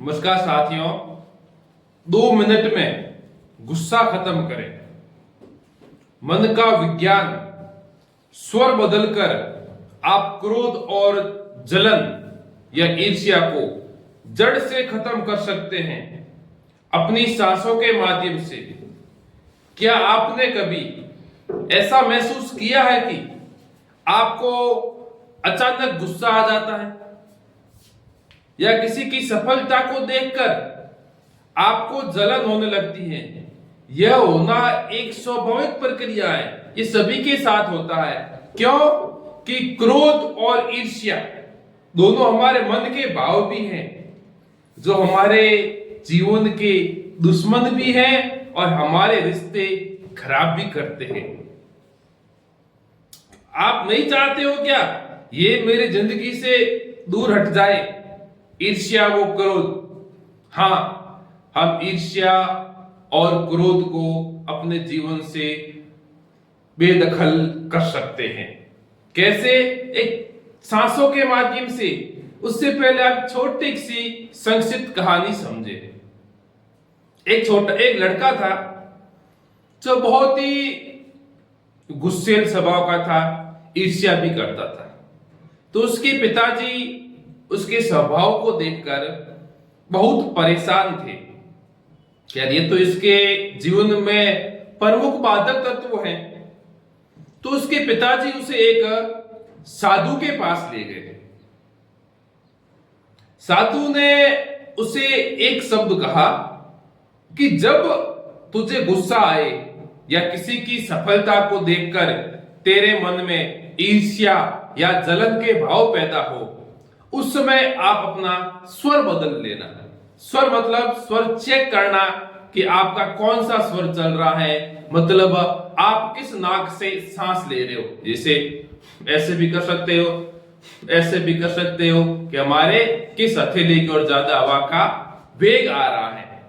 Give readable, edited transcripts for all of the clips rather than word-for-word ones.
नमस्कार साथियों। 2 मिनट में गुस्सा खत्म करें। मन का विज्ञान स्वर बदलकर आप क्रोध और जलन या ईर्ष्या को जड़ से खत्म कर सकते हैं अपनी सांसों के माध्यम से। क्या आपने कभी ऐसा महसूस किया है कि आपको अचानक गुस्सा आ जाता है या किसी की सफलता को देखकर आपको जलन होने लगती है? यह होना एक स्वाभाविक प्रक्रिया है, ये सभी के साथ होता है। क्यों? कि क्रोध और ईर्ष्या दोनों हमारे मन के भाव भी हैं, जो हमारे जीवन के दुश्मन भी हैं और हमारे रिश्ते खराब भी करते हैं। आप नहीं चाहते हो क्या ये मेरी जिंदगी से दूर हट जाए? ईर्ष्या वो क्रोध। हाँ, हम ईर्ष्या और क्रोध को अपने जीवन से बेदखल कर सकते हैं। कैसे? एक सांसों के माध्यम से। उससे पहले आप छोटी सी संक्षिप्त कहानी समझे। एक लड़का था जो बहुत ही गुस्सेल स्वभाव का था, ईर्ष्या भी करता था। तो उसके पिताजी उसके स्वभाव को देखकर बहुत परेशान थे। यार, ये तो इसके जीवन में प्रमुख बाधक तत्व है। तो उसके पिताजी उसे एक साधु के पास ले गए। साधु ने उसे एक शब्द कहा कि जब तुझे गुस्सा आए या किसी की सफलता को देखकर तेरे मन में ईर्ष्या या जलन के भाव पैदा हो, उस समय आप अपना स्वर बदल लेना। स्वर मतलब स्वर चेक करना कि आपका कौन सा स्वर चल रहा है, मतलब आप किस नाक से सांस ले रहे हो। जैसे ऐसे भी कर सकते हो, ऐसे भी कर सकते हो कि हमारे किस हथेली की ओर ज्यादा हवा का वेग आ रहा है,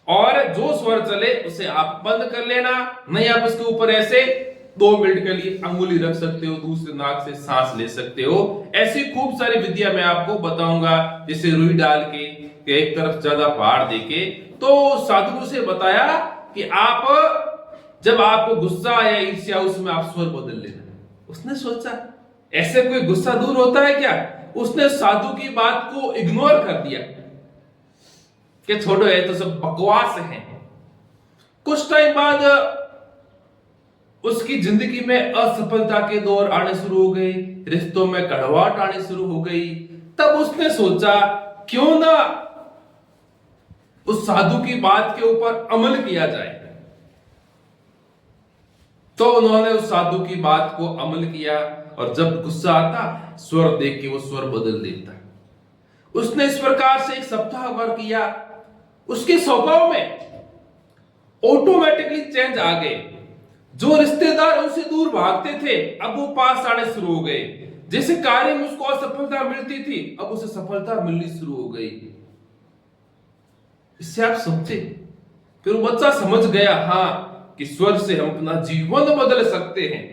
और जो स्वर चले उसे आप बंद कर लेना। नहीं, आप इसके ऊपर ऐसे 2 मिनट के लिए अंगुली रख सकते हो, दूसरे नाक से सांस ले सकते हो। ऐसी खूब सारी विधियां मैं आपको बताऊंगा, जैसे रुई डाल के एक तरफ ज्यादा पहाड़ देके। तो साधु से बताया कि आप जब आपको गुस्सा या ईर्ष्या, उसमें आप स्वर बदल लेना। उसने सोचा ऐसे कोई गुस्सा दूर होता है क्या? उसने साधु की बात को इग्नोर कर दिया कि छोड़ो, ये तो सब बकवास है। कुछ टाइम बाद उसकी जिंदगी में असफलता के दौर आने शुरू हो गए, रिश्तों में कड़वाहट आने शुरू हो गई। तब उसने सोचा क्यों ना उस साधु की बात के ऊपर अमल किया जाए। तो उन्होंने उस साधु की बात को अमल किया, और जब गुस्सा आता, स्वर देख के वो स्वर बदल देता। उसने इस प्रकार से एक सप्ताह भर किया। उसके स्वभाव में ऑटोमेटिकली चेंज आ गए। जो रिश्तेदार उनसे दूर भागते थे, अब वो पास आने शुरू हो गए। जैसे कार्य में उसको असफलता मिलती थी, अब उसे सफलता मिलनी शुरू हो गई। इससे आप समझे? फिर वो बच्चा समझ गया, हाँ, कि स्वर से हम अपना जीवन बदल सकते हैं।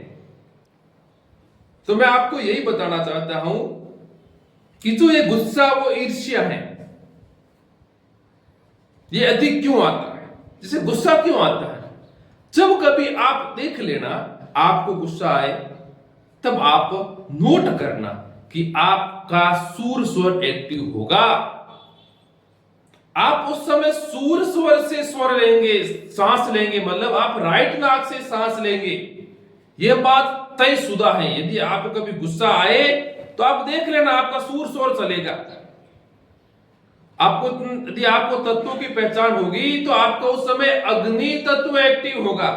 तो मैं आपको यही बताना चाहता हूं कि जो ये गुस्सा, वो ईर्ष्या है, ये अधिक क्यों आता है? जैसे गुस्सा क्यों आता है? जब कभी आप देख लेना आपको गुस्सा आए, तब आप नोट करना कि आपका सूर स्वर एक्टिव होगा। आप उस समय सूर स्वर से स्वर लेंगे, सांस लेंगे, मतलब आप राइट नाक से सांस लेंगे। यह बात तयशुदा है। यदि आपको कभी गुस्सा आए तो आप देख लेना आपका सूर स्वर चलेगा। आपको यदि आपको तत्वों की पहचान होगी तो आपका उस समय अग्नि तत्व एक्टिव होगा।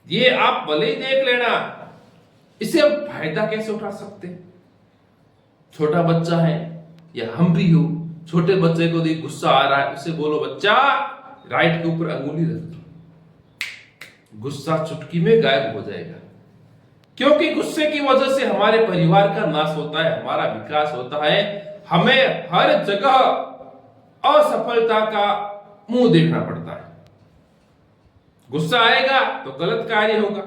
ये आप भले ही देख लेना। इसे हम फायदा कैसे उठा सकते हैं? छोटा बच्चा है या हम भी हो, छोटे बच्चे को देख गुस्सा आ रहा है, उसे बोलो बच्चा राइट के ऊपर अंगुली रख दो, गुस्सा चुटकी में गायब हो जाएगा। क्योंकि गुस्से की वजह से हमारे परिवार का नाश होता है, हमारा विकास होता है, हमें हर जगह असफलता का मुंह देखना पड़ता है। गुस्सा आएगा तो गलत कार्य होगा।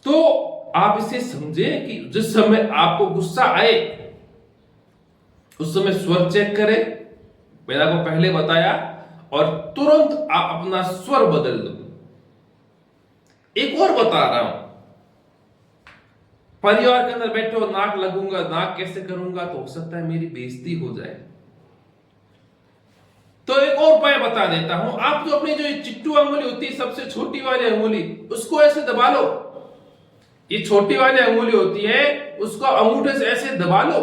तो आप इसे समझें कि जिस समय आपको गुस्सा आए, उस समय स्वर चेक करें, मैंने आपको पहले बताया, और तुरंत आप अपना स्वर बदल दो। एक और बता रहा हूं, परिवार के अंदर बैठे हो, नाक लगूंगा, नाक कैसे करूंगा, तो हो सकता है मेरी बेइज्जती हो जाए। तो एक और उपाय बता देता हूं, आप जो अपनी जो चिट्टू अंगुली होती है, सबसे छोटी वाली अंगुली, उसको ऐसे दबा लो। ये छोटी वाली अंगुली होती है, उसको अंगूठे से ऐसे दबा लो।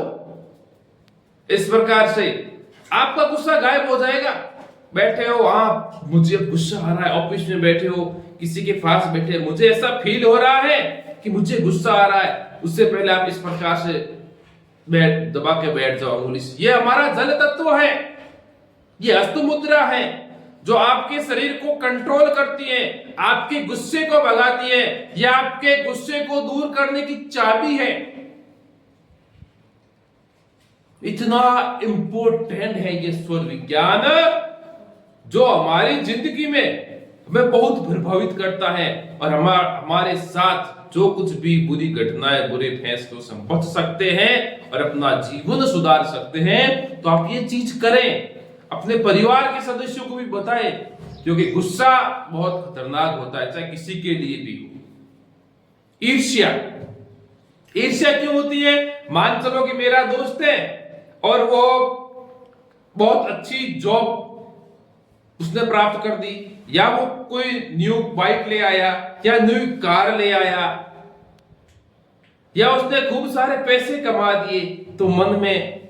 इस प्रकार से आपका गुस्सा गायब हो जाएगा। बैठे हो आप, मुझे गुस्सा आ रहा है, ऑफिस में बैठे हो, किसी के पास बैठे, मुझे ऐसा फील हो रहा है कि मुझे गुस्सा आ रहा है, उससे पहले आप इस प्रकार से दबा के बैठ जाओ अंगुली से। ये हमारा जल तत्व है, ये हस्त मुद्रा है, जो आपके शरीर को कंट्रोल करती है, आपके गुस्से को भगाती है, या आपके गुस्से को दूर करने की चाबी है। इतना इंपॉर्टेंट है ये स्वर विज्ञान, जो हमारी जिंदगी में हमें बहुत प्रभावित करता है, और हमारे साथ जो कुछ भी बुरी घटनाएं, बुरे फैसलों से हम बच सकते हैं और अपना जीवन सुधार सकते हैं। तो आप ये चीज करें, अपने परिवार के सदस्यों को भी बताएं, क्योंकि गुस्सा बहुत खतरनाक होता है, चाहे किसी के लिए भी हो। ईर्ष्या, ईर्ष्या क्यों होती है? मान चलो कि मेरा दोस्त है और वो बहुत अच्छी जॉब उसने प्राप्त कर दी, या वो कोई न्यू बाइक ले आया, या न्यू कार ले आया, या उसने खूब सारे पैसे कमा दिए, तो मन में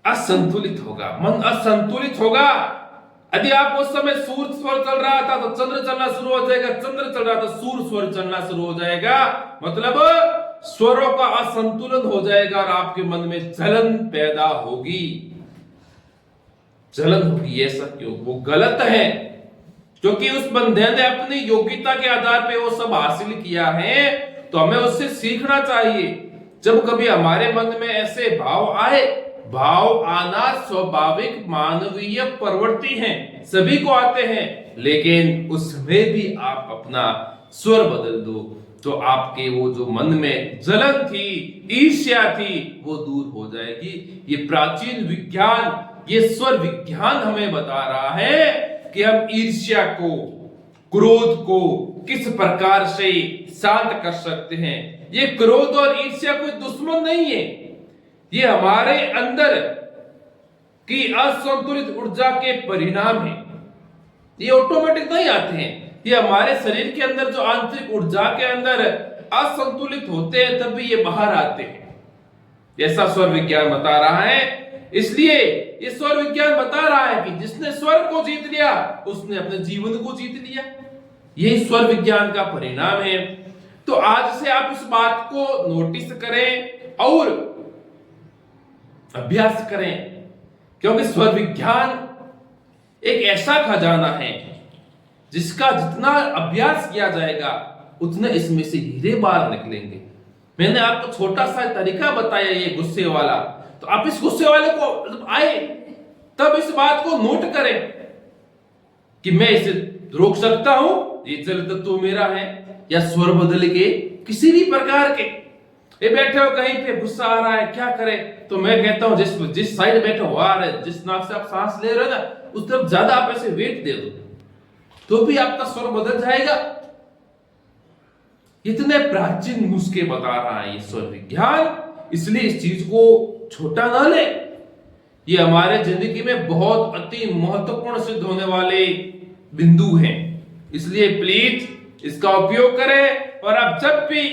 असंतुलित होगा, मन असंतुलित होगा। यदि आप उस समय सूर्य स्वर चल रहा था तो चंद्र चलना शुरू हो जाएगा, चंद्र चल रहा था सूर्य स्वर चलना शुरू हो जाएगा, मतलब स्वरों का असंतुलन हो जाएगा, और आपके मन में जलन पैदा होगी। जलन होगी, ऐसा क्यों? वो गलत है, क्योंकि उस बंदे ने अपनी योग्यता के आधार पे वो सब हासिल किया है, तो हमें उससे सीखना चाहिए। जब कभी हमारे मन में ऐसे भाव आए, भाव आना स्वाभाविक मानवीय प्रवृत्ति है, सभी को आते हैं, लेकिन उसमें भी आप अपना स्वर बदल दो, तो आपके वो जो मन में जलन थी, ईर्ष्या थी, वो दूर हो जाएगी। ये प्राचीन विज्ञान, ये स्वर विज्ञान हमें बता रहा है कि हम ईर्ष्या को, क्रोध को किस प्रकार से शांत कर सकते हैं। ये क्रोध और ईर्ष्या कोई दुश्मन नहीं है, ये हमारे अंदर की असंतुलित ऊर्जा के परिणाम है। ये ऑटोमेटिक नहीं आते हैं, ये हमारे शरीर के अंदर जो आंतरिक ऊर्जा के अंदर असंतुलित होते हैं, तभी ये बाहर आते हैं, ऐसा स्वर विज्ञान बता रहा है। इसलिए ये स्वर विज्ञान बता रहा है कि जिसने स्वर को जीत लिया, उसने अपने जीवन को जीत लिया। यही स्वर विज्ञान का परिणाम है। तो आज से आप इस बात को नोटिस करें और अभ्यास करें, क्योंकि स्वर विज्ञान एक ऐसा खजाना है जिसका जितना अभ्यास किया जाएगा, उतने इसमें से हीरे बाहर निकलेंगे। मैंने आपको छोटा सा तरीका बताया, ये गुस्से वाला, तो आप इस गुस्से वाले को जब आए, तब इस बात को नोट करें कि मैं इसे रोक सकता हूं, ये जल तत्व मेरा है, या स्वर बदल के किसी भी प्रकार के। ये बैठे हो कहीं पे, गुस्सा आ रहा है, क्या करें? तो मैं कहता हूं जिस साइड बैठे हो आ रहे, जिस नाक से आप सांस ले रहे हो ना, उस तरफ ज्यादा आप ऐसे वेट दे दो, तो भी आपका स्वर बदल जाएगा। इतने प्राचीन नुस्खे बता रहा है ये स्वर विज्ञान, इसलिए इस चीज को छोटा ना ले। ये हमारे जिंदगी में बहुत अति महत्वपूर्ण सिद्ध होने वाले बिंदु हैं, इसलिए प्लीज इसका उपयोग करें। और आप जब भी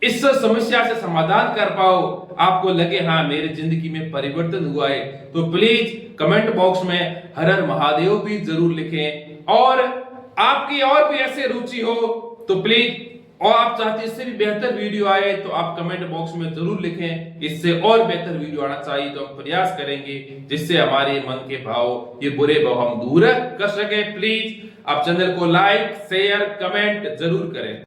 इस समस्या से समाधान कर पाओ, आपको लगे हाँ मेरे जिंदगी में परिवर्तन हुआ है, तो प्लीज कमेंट बॉक्स में हर हर महादेव भी जरूर लिखें। और आपकी और भी ऐसे रुचि हो तो प्लीज, और आप चाहते इससे भी बेहतर वीडियो आए तो आप कमेंट बॉक्स में जरूर लिखें, इससे और बेहतर वीडियो आना चाहिए, तो हम प्रयास करेंगे जिससे हमारे मन के भाव, ये बुरे भाव हम दूर कर सके। प्लीज आप चैनल को लाइक, शेयर, कमेंट जरूर करें।